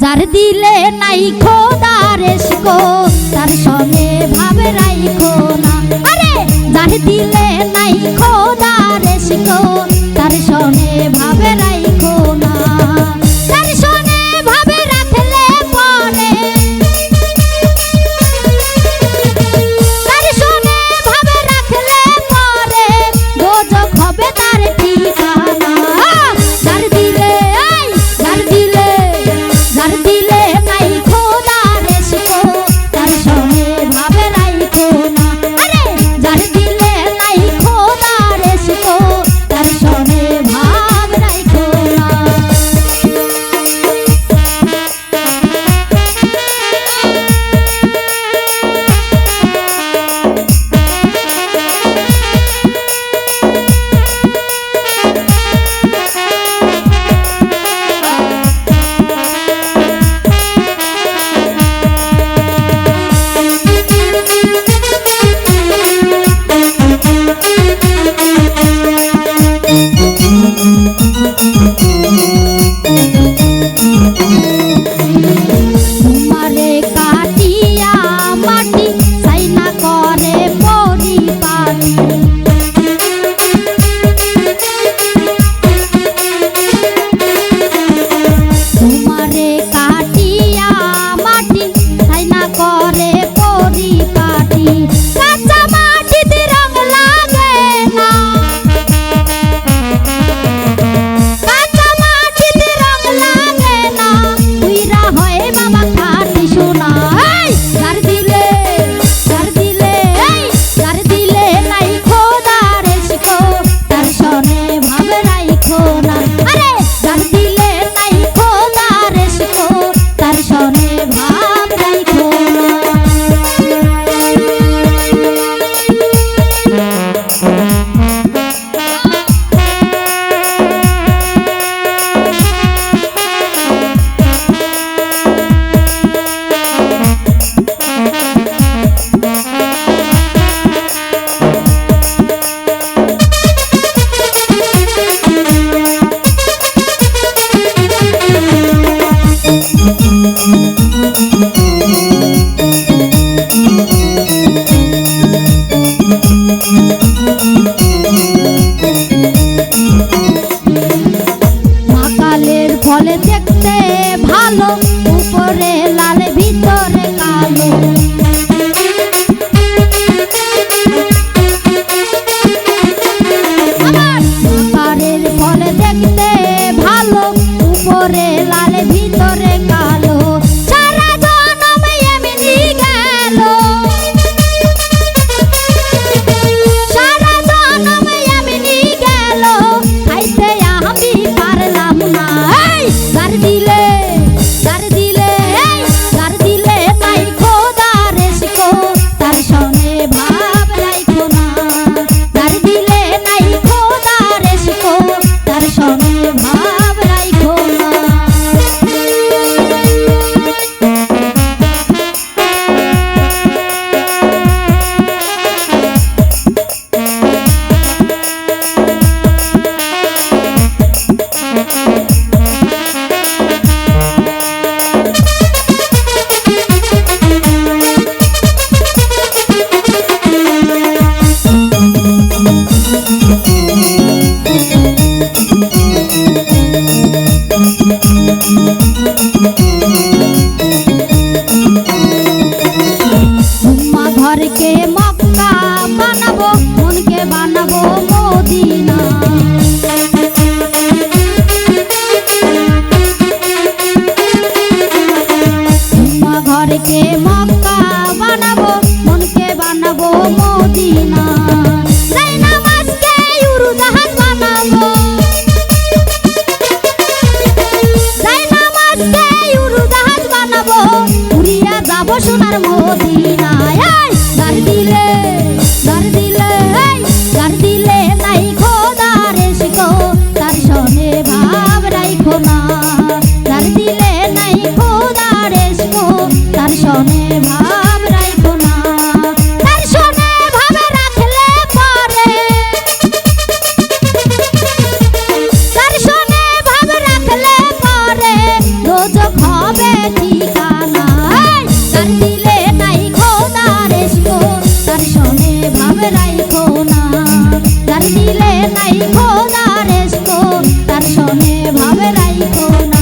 যার দিলে নাই খোদার ইশক তার সনে ভাব রাইখো না। আরে যার দিলে নাই খোদার ইশক তার সনে ভাব রাইখো না। তার সনে ভাব রাখলে পরে তার সনে ভাব রাখলে পরে দোজখ হবে তার ঠিকানা। যার দিলে যার দিলে যার দিলে নাই খোদার ইশক তার সনে ভাব রাইখো না। আরে যার দিলে নাই খোদার ইশক তার সনে ভাব রাইখো না। তোমারে কাটিয়া মাটি সাইনা করে পরিপাটি। তোমারে কাটিয়া মাটি সাইনা করে পরিপাটি। কাঁচা মাটিতে রং লাগে না, কাঁচা মাটিতে রং লাগে না, উইরা হয় বাবা খাঁটি সোনা। যার দিলে যার দিলে যার দিলে নাই খোদার ইশক তার সনে ভাব রাইখো না। আরে যার দিলে নাই খোদার ইশক তার সনে ভাব রাইখো না। মাকালের ফলে দেখতে ভালো, উপরে লাল ভিতরে কালো। মাকালের ফলে দেখতে ভালো, উপরে লাল ভিতরে কালো। সারা জনম এমনি গেল, সারা জনম এমনি গেল, খাইতে আমি পারলাম না। যার দিলে যার দিলে যার দিলে নাই খোদার ইশক তার সনে ভাব রাইখো না। যার দিলে নাই খোদার ইশক তার সনে ভাব রাইখো না। উম্মা ঘরকে মক্কা বানাবো, মনকে বানাবো মদিনা। উম্মা ঘরকে মক্কা বানাবো, মনকে বানাবো মদিনা। জায়নামাজকে উড়োজাহাজ বানাবো, জায়নামাজকে উড়োজাহাজ বানাবো, উড়িয়া যাবো সোনার মদিনায়। যার দিলে যার দিলে যার দিলে নাই খোদার ইশক তার সনে ভাব রাইখো না। যার দিলে নাই খোদার ইশক তার সনে ভাব রাইখো না। তার সনে ভাব রাখলে পরে তার সনে ভাব রাখলে পরে দোজখ হবে না, যার দিলে নাই খোদার ইশক তার সনে ভাবে রাইখো না।